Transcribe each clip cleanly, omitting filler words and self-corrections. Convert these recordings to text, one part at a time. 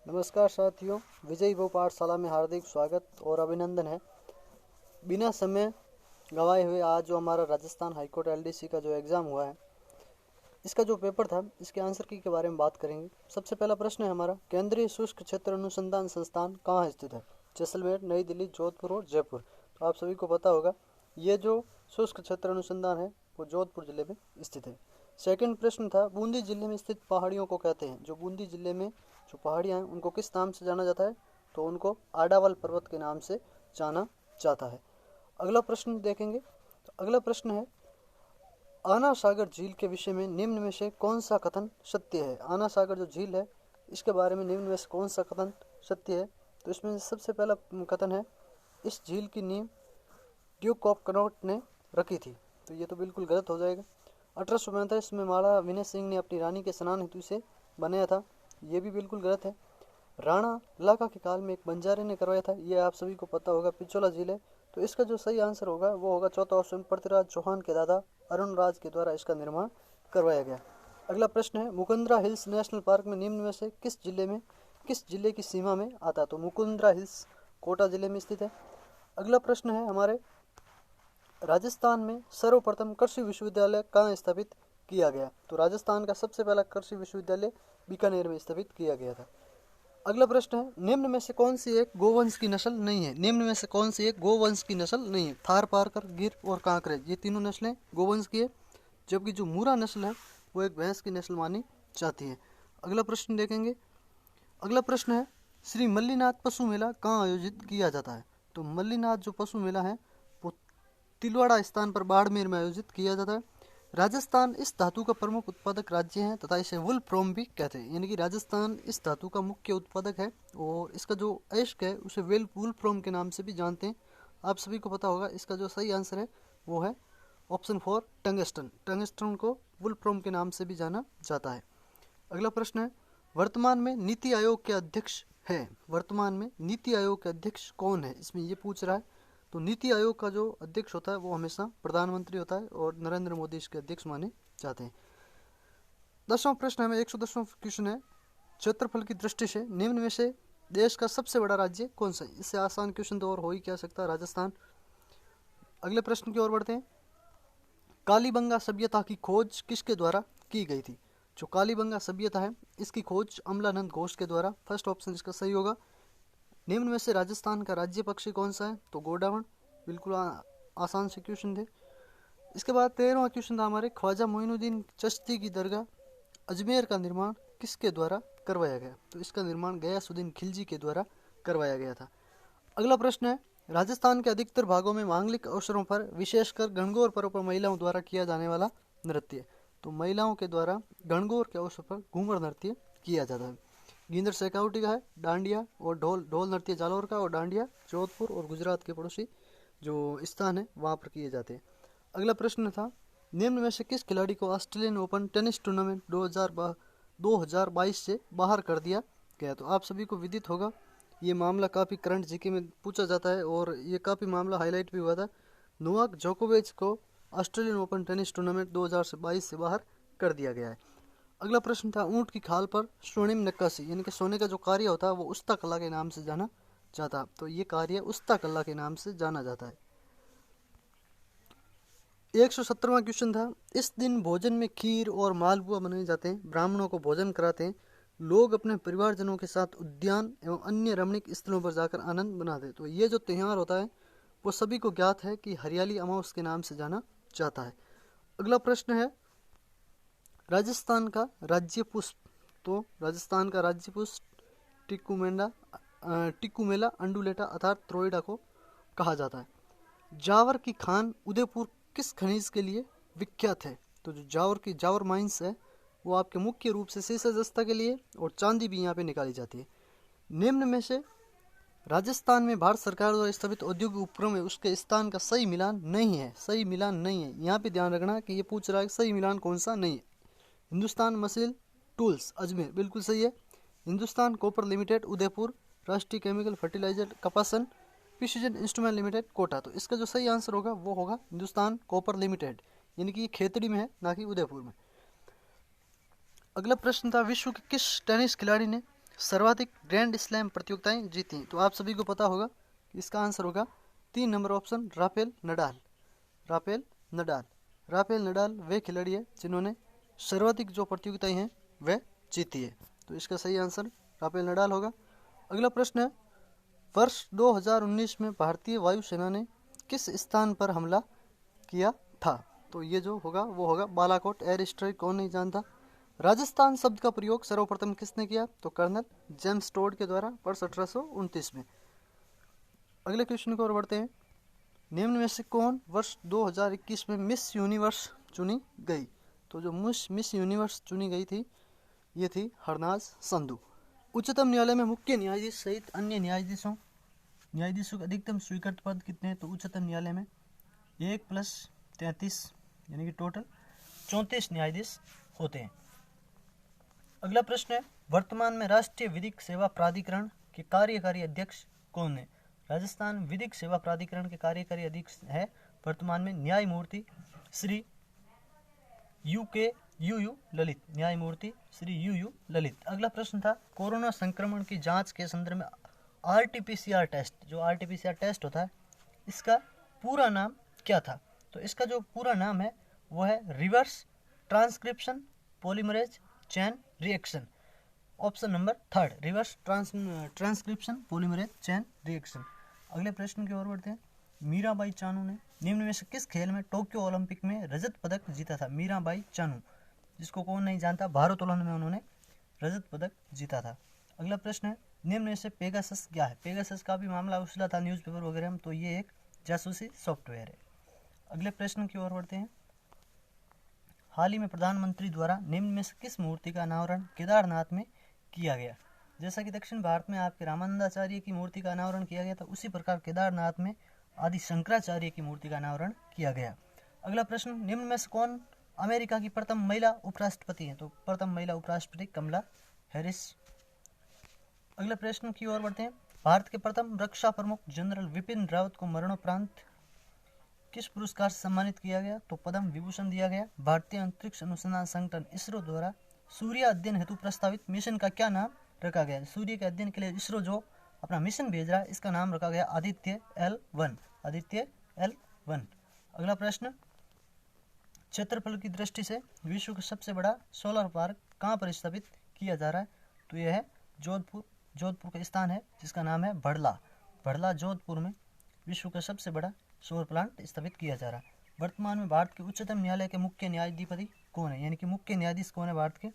नमस्कार साथियों, विजय वो पाठशाला में हार्दिक स्वागत और अभिनंदन है। बिना समय गंवाए हुए आज जो हमारा राजस्थान हाईकोर्ट एलडीसी का जो एग्ज़ाम हुआ है, इसका जो पेपर था, इसके आंसर की के बारे में बात करेंगे। सबसे पहला प्रश्न है हमारा, केंद्रीय शुष्क क्षेत्र अनुसंधान संस्थान कहाँ स्थित है? जैसलमेर, नई दिल्ली, जोधपुर और जयपुर। तो आप सभी को पता होगा, ये जो शुष्क क्षेत्र अनुसंधान है वो जोधपुर जिले में स्थित है। सेकंड प्रश्न था, बूंदी जिले में स्थित पहाड़ियों को कहते हैं? जो बूंदी जिले में जो पहाड़ियाँ हैं उनको किस नाम से जाना जाता है? तो उनको आडावल पर्वत के नाम से जाना जाता है। अगला प्रश्न देखेंगे। तो अगला प्रश्न है, आना सागर झील के विषय में निम्न में से कौन सा कथन सत्य है? आना सागर जो झील है, इसके बारे में निम्न में से कौन सा कथन सत्य है? तो इसमें सबसे पहला कथन है, इस झील की नींव ड्यूक ऑफ कनॉट ने रखी थी। तो ये तो बिल्कुल गलत हो जाएगा। 1835 में महाराणा विनय सिंह ने अपनी रानी के स्नान हेतु इसे बनाया था। ये भी बिल्कुल गलत है। राणा इलाका के काल में एक बंजारे ने करवाया था। ये आप सभी को पता होगा, पिछोला झील है। तो इसका जो सही आंसर होगा वो होगा चौथा ऑप्शन, पृथ्वीराज चौहान के दादा अरुण राज के द्वारा इसका निर्माण करवाया गया। अगला प्रश्न है, मुकुंदरा हिल्स नेशनल पार्क में निम्न में से किस जिले की सीमा में आता है? तो मुकुंदरा हिल्स कोटा जिले में स्थित है। अगला प्रश्न है हमारे, राजस्थान में सर्वप्रथम कृषि विश्वविद्यालय कहाँ स्थापित किया गया? तो राजस्थान का सबसे पहला कृषि विश्वविद्यालय बीकानेर में स्थापित किया गया था। अगला प्रश्न है, निम्न में से कौन सी एक गोवंश की नस्ल नहीं है? निम्न में से कौन सी एक गोवंश की नस्ल नहीं है? थार पारकर, गिर और कांकरेज, ये तीनों नस्लें गोवंश की है, जबकि जो मूरा नस्ल है वो एक भैंस की नस्ल मानी जाती है। अगला प्रश्न देखेंगे। अगला प्रश्न है, श्री मल्लीनाथ पशु मेला कहाँ आयोजित किया जाता है? तो मल्लीनाथ जो पशु मेला है वो तिलवाड़ा स्थान पर बाड़मेर में आयोजित किया जाता है। राजस्थान इस धातु का प्रमुख उत्पादक राज्य है तथा इसे वुल फ्रोम भी कहते हैं, यानी कि राजस्थान इस धातु का मुख्य उत्पादक है और इसका जो अयस्क है उसे वुल फ्रोम के नाम से भी जानते हैं। आप सभी को पता होगा, इसका जो सही आंसर है वो है ऑप्शन 4, टंगस्टन। टंगस्टन को वुल फ्रोम के नाम से भी जाना जाता है। अगला प्रश्न है, वर्तमान में नीति आयोग के अध्यक्ष हैं? वर्तमान में नीति आयोग के अध्यक्ष कौन है, इसमें ये पूछ रहा है। तो नीति आयोग का जो अध्यक्ष होता है वो हमेशा प्रधानमंत्री होता है और नरेंद्र मोदी इसके अध्यक्ष माने जाते हैं। 10वां प्रश्न हमें 110वां क्वेश्चन है, क्षेत्रफल की दृष्टि से निम्न में से देश का सबसे बड़ा राज्य कौन सा है? इससे आसान क्वेश्चन तो और हो ही क्या सकता है, राजस्थान। अगले प्रश्न की ओर बढ़ते हैं, कालीबंगा सभ्यता की खोज किसके द्वारा की गई थी? जो कालीबंगा सभ्यता है इसकी खोज अमलानंद घोष के द्वारा। फर्स्ट ऑप्शन इसका सही होगा। निम्न में से राजस्थान का राज्य पक्षी कौन सा है? तो गोडावण। बिल्कुल आसान से क्वेश्चन थे। इसके बाद 13वां क्वेश्चन था हमारे, ख्वाजा मोइनुद्दीन चिश्ती की दरगाह अजमेर का निर्माण किसके द्वारा करवाया गया? तो इसका निर्माण गयासुद्दीन खिलजी के द्वारा करवाया गया था। अगला प्रश्न है, राजस्थान के अधिकतर भागों में मांगलिक अवसरों पर विशेषकर गणगौर पर्व पर महिलाओं द्वारा किया जाने वाला नृत्य। तो महिलाओं के द्वारा गणगौर के अवसर पर घूमर नृत्य किया जाता है। गींदड़ शेखावटी का है, डांडिया और ढोल नृत्य जालौर का, और डांडिया जोधपुर और गुजरात के पड़ोसी जो स्थान है वहाँ पर किए जाते हैं। अगला प्रश्न था, निम्न में से किस खिलाड़ी को ऑस्ट्रेलियन ओपन टेनिस टूर्नामेंट 2022 से बाहर कर दिया गया? तो आप सभी को विदित होगा, ये मामला काफ़ी करंट जीके में पूछा जाता है और ये काफ़ी मामला हाईलाइट भी हुआ था। नोवाक जोकोविच को ऑस्ट्रेलियन ओपन टेनिस टूर्नामेंट 2022 से बाहर कर दिया गया है। अगला प्रश्न था, ऊंट की खाल पर स्वर्णिम नक्काशी यानी कि सोने का जो कार्य होता है वो उस्ता कला के नाम से जाना जाता है। तो ये कार्य उस्ता कला के नाम से जाना जाता है। 117वां क्वेश्चन था, इस दिन भोजन में खीर और मालपुआ बनाए जाते हैं, ब्राह्मणों को भोजन कराते हैं, लोग अपने परिवारजनों के साथ उद्यान एवं अन्य रमणीक स्थलों पर जाकर आनंद मनाते हैं। तो ये जो त्यौहार होता है वो सभी को ज्ञात है कि हरियाली अमावस के नाम से जाना जाता है। अगला प्रश्न है, राजस्थान का राज्य पुष्प? तो राजस्थान का राज्य पुष्प टिकुमेला अंडुलेटा अर्थात त्रोइडा को कहा जाता है। जावर की खान उदयपुर किस खनिज के लिए विख्यात है? तो जो जावर माइंस है वो आपके मुख्य रूप से सीसा जस्ता के लिए, और चांदी भी यहाँ पे निकाली जाती है। निम्न में से राजस्थान में भारत सरकार द्वारा स्थापित औद्योगिक उपक्रम है उसके स्थान का सही मिलान नहीं है। सही मिलान नहीं है, यहाँ पे ध्यान रखना कि ये पूछ रहा है सही मिलान कौन सा नहीं है। हिंदुस्तान मशीन टूल्स अजमेर बिल्कुल सही है। Hindustan copper limited Udaipur, Rashtriya chemical fertilizer Kapasan, precision instrument limited Kota. तो इसका जो सही आंसर होगा वो होगा हिंदुस्तान कॉपर लिमिटेड, यानी कि ये खेतड़ी में है ना कि उदयपुर में। अगला प्रश्न था, विश्व के किस टेनिस खिलाड़ी ने सर्वाधिक ग्रैंड स्लैम प्रतियोगिताएं जीती? तो आप सभी को पता होगा कि इसका आंसर होगा 3 number option, Rafael Nadal. Rafael Nadal. Rafael Nadal वे खिलाड़ी है जिन्होंने सर्वाधिक जो प्रतियोगिताएं हैं वह जीती है। तो इसका सही आंसर राफेल नडाल होगा। अगला प्रश्न है, वर्ष 2019 में भारतीय वायुसेना ने किस स्थान पर हमला किया था? तो ये जो होगा वो होगा बालाकोट एयर स्ट्राइक। कौन नहीं जानता। राजस्थान शब्द का प्रयोग सर्वप्रथम किसने किया? तो कर्नल जेम्स टोड के द्वारा वर्ष 1829 में। अगले क्वेश्चन की ओर बढ़ते हैं। निम्न में से कौन वर्ष 2021 में मिस यूनिवर्स चुनी गई? तो जो मिस यूनिवर्स चुनी गई थी ये थी हरनाज संधू। उच्चतम न्यायालय में मुख्य न्यायाधीश सहित अन्य न्यायाधीशों का अधिकतम स्वीकृत पद कितने? तो उच्चतम न्यायालय में 1+33 यानी कि टोटल 34 न्यायाधीश होते हैं। अगला प्रश्न है, वर्तमान में राष्ट्रीय विधिक सेवा प्राधिकरण के कार्यकारी अध्यक्ष कौन है? राजस्थान विधिक सेवा प्राधिकरण के कार्यकारी अध्यक्ष है वर्तमान में न्यायमूर्ति श्री यू ललित। न्यायमूर्ति श्री यू ललित। अगला प्रश्न था, कोरोना संक्रमण की जांच के संदर्भ में आरटीपीसीआर टेस्ट, जो आरटीपीसीआर टेस्ट होता है, इसका पूरा नाम क्या था? तो इसका जो पूरा नाम है वो है reverse transcription polymerase chain reaction. Option number 3, reverse transcription polymerase chain reaction. अगले प्रश्न की ओर बढ़ते हैं। मीराबाई चानू ने निम्न में से किस खेल में टोक्यो ओलंपिक में रजत पदक जीता था? मीराबाई चानू, जिसको कौन नहीं जानता, भारोत्तोलन में उन्होंने रजत पदक जीता था। अगला प्रश्न है, निम्न में से पेगासस क्या है? पेगासस का भी मामला उछला था न्यूज़पेपर वगैरह में, तो ये एक जासूसी सॉफ्टवेयर है। अगले प्रश्न की ओर बढ़ते हैं। हाल ही में प्रधानमंत्री द्वारा निम्न में से किस मूर्ति का अनावरण केदारनाथ में किया गया? जैसा कि दक्षिण भारत में आपके रामानंदाचार्य की मूर्ति का अनावरण किया गया था, उसी प्रकार केदारनाथ में आदि शंकराचार्य की मूर्ति का अनावरण किया गया। अगला प्रश्न, निम्न में से कौन अमेरिका की प्रथम महिला उपराष्ट्रपति है? तो प्रथम महिला उपराष्ट्रपति कमला हैरिस। अगले प्रश्न की ओर बढ़ते हैं। भारत के प्रथम रक्षा प्रमुख जनरल विपिन रावत को मरणोपरांत किस पुरस्कार से सम्मानित किया गया? तो पद्म विभूषण दिया गया। भारतीय अंतरिक्ष अनुसंधान संगठन इसरो द्वारा सूर्य अध्ययन हेतु प्रस्तावित मिशन का क्या नाम रखा गया? सूर्य के अध्ययन के लिए इसरो जो अपना मिशन भेज रहा है, इसका नाम रखा गया आदित्य L1। आदित्य L1। अगला प्रश्न, क्षेत्रफल की दृष्टि से विश्व का सबसे बड़ा सोलर पार्क कहाँ पर स्थापित किया जा रहा है? तो यह है जोधपुर का स्थान है जिसका नाम है भड़ला जोधपुर में विश्व का सबसे बड़ा सौर प्लांट स्थापित किया जा रहा है। वर्तमान में भारत के उच्चतम न्यायालय के मुख्य न्यायाधिपति कौन है? यानी कि मुख्य न्यायाधीश कौन है भारत के?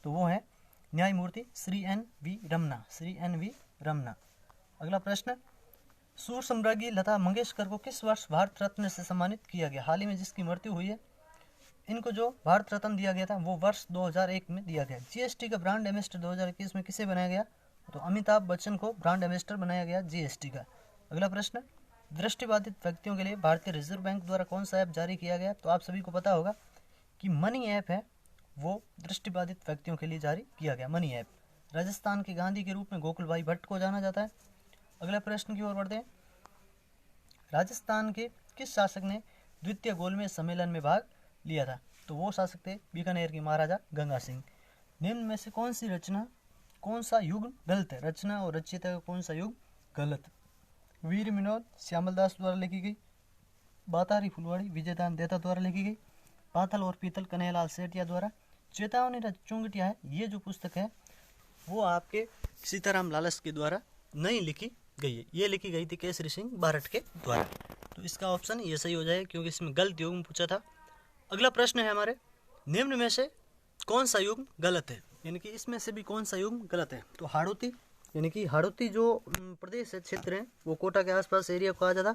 तो वो है न्यायमूर्ति श्री एन.वी. रमना। अगला प्रश्न, सुर सम्राज्ञी लता मंगेशकर को किस वर्ष भारत रत्न से सम्मानित किया गया? हाल ही में जिसकी मृत्यु हुई है, इनको जो भारत रत्न दिया गया था वो वर्ष 2001 में दिया गया। जीएसटी का ब्रांड एम्बेसडर 2021 में किसे बनाया गया? तो अमिताभ बच्चन को ब्रांड एम्बेसडर बनाया गया जीएसटी का। अगला प्रश्न, दृष्टिबाधित व्यक्तियों के लिए भारतीय रिजर्व बैंक द्वारा कौन सा ऐप जारी किया गया? तो आप सभी को पता होगा कि मनी ऐप है, वो दृष्टिबाधित व्यक्तियों के लिए जारी किया गया मनी ऐप। राजस्थान के गांधी के रूप में गोकुल भाई भट्ट को जाना जाता है। अगले प्रश्न की ओर बढ़ते हैं। राजस्थान के किस शासक ने द्वितीय गोलमेज सम्मेलन में भाग लिया था? तो वो शासक थे बीकानेर के महाराजा गंगा सिंह। निम्न में से कौन सा युग गलत है? रचना और रचयिता का कौन सा युग गलत? वीर विनोद श्यामलदास द्वारा लिखी गई, बातारी फुलवाड़ी विजयदान देता द्वारा लिखी गई, पाथल और पीतल कन्हैयालाल सेठिया द्वारा, चेतावनी चुंगटिया है, ये जो पुस्तक है वो आपके सीताराम लालस के द्वारा नहीं लिखी गई है, ये लिखी गई थी केसरी सिंह बारट के द्वारा। तो इसका ऑप्शन ये सही हो जाए क्योंकि इसमें गलत युग में पूछा था। अगला प्रश्न है हमारे, निम्न में से कौन सा युग गलत है? यानी कि इसमें से भी कौन सा युग गलत है? तो हाड़ौती, यानी कि हाड़ौती जो प्रदेश है, क्षेत्र है, वो कोटा के आसपास एरिया को कहा जाता।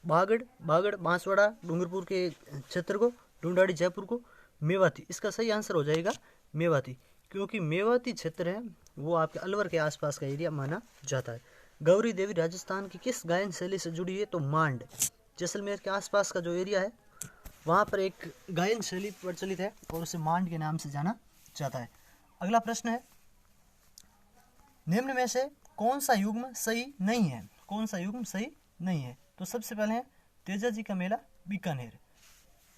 बागड़ बांसवाड़ा डूंगरपुर के क्षेत्र को, ढूंढाड़ी जयपुर को, मेवाती, इसका सही आंसर हो जाएगा मेवाती, क्योंकि मेवाती क्षेत्र है वो आपके अलवर के आसपास का एरिया माना जाता है। गौरी देवी राजस्थान की किस गायन शैली से जुड़ी है? तो मांड। जैसलमेर के आसपास का जो एरिया है वहाँ पर एक गायन शैली प्रचलित है और उसे मांड के नाम से जाना जाता है। अगला प्रश्न है, निम्न में से कौन सा युग्म सही नहीं है? कौन सा युग्म सही नहीं है? तो सबसे पहले है तेजा जी का मेला बीकानेर।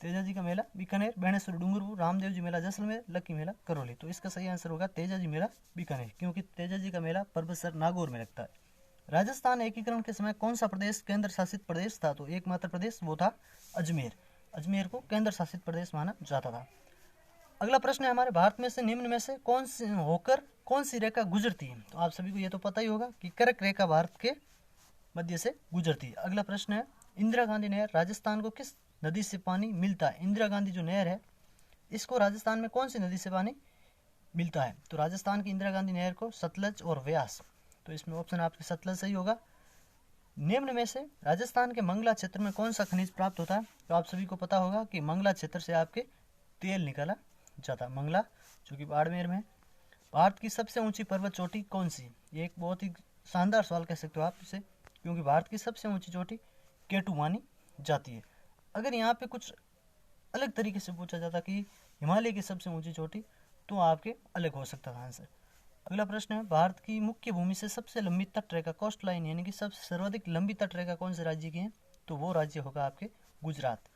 तेजाजी का मेला बीकानेर, बेणेश्वर डूंगरपुर, रामदेव जी मेला जैसलमेर, लक्की मेला करौली। तो इसका सही आंसर होगा तेजाजी मेला बीकानेर, क्योंकि तेजाजी का मेला पर्वतसर नागौर में लगता है। राजस्थान एकीकरण के समय कौन सा प्रदेश केंद्र शासित प्रदेश था? तो एकमात्र प्रदेश वो था अजमेर। अजमेर को केंद्र शासित प्रदेश माना जाता था। अगला प्रश्न है हमारे, भारत में से निम्न में से कौन सी रेखा गुजरती है? तो आप सभी को ये तो पता ही होगा कि कर्क रेखा भारत के मध्य से गुजरती है। अगला प्रश्न है, इंदिरा गांधी नहर राजस्थान को किस नदी से पानी मिलता है? इंदिरा गांधी जो नहर है इसको राजस्थान में कौन सी नदी से पानी मिलता है? तो राजस्थान की इंदिरा गांधी नहर को सतलज और व्यास। तो इसमें ऑप्शन आपके सतलज सही होगा। निम्न में से राजस्थान के मंगला क्षेत्र में कौन सा खनिज प्राप्त होता है? तो आप सभी को पता होगा कि मंगला क्षेत्र से आपके तेल निकाला जाता है। मंगला जो कि बाड़मेर में है। भारत की सबसे ऊंची पर्वत चोटी कौन सी? ये एक बहुत ही शानदार सवाल कह सकते हो आप इसे, क्योंकि भारत की सबसे ऊंची चोटी केटू मानी जाती है। अगर यहाँ पे कुछ अलग तरीके से पूछा जाता कि हिमालय की सबसे ऊंची चोटी, तो आपके अलग हो सकता था आंसर। अगला प्रश्न है, भारत की मुख्य भूमि से सबसे लंबी तट रेखा कोस्ट लाइन यानी कि सबसे सर्वाधिक लंबी तट रेखा कौन से राज्य की है? तो वो राज्य होगा आपके गुजरात।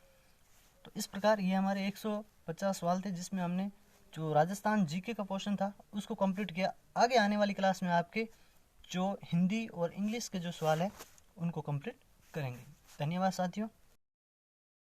तो इस प्रकार ये हमारे 150 सवाल थे, जिसमें हमने जो राजस्थान जीके का पोर्शन था उसको कंप्लीट किया। आगे आने वाली क्लास में आपके जो हिंदी और इंग्लिश के जो सवाल है उनको कंप्लीट करेंगे। धन्यवाद साथियों।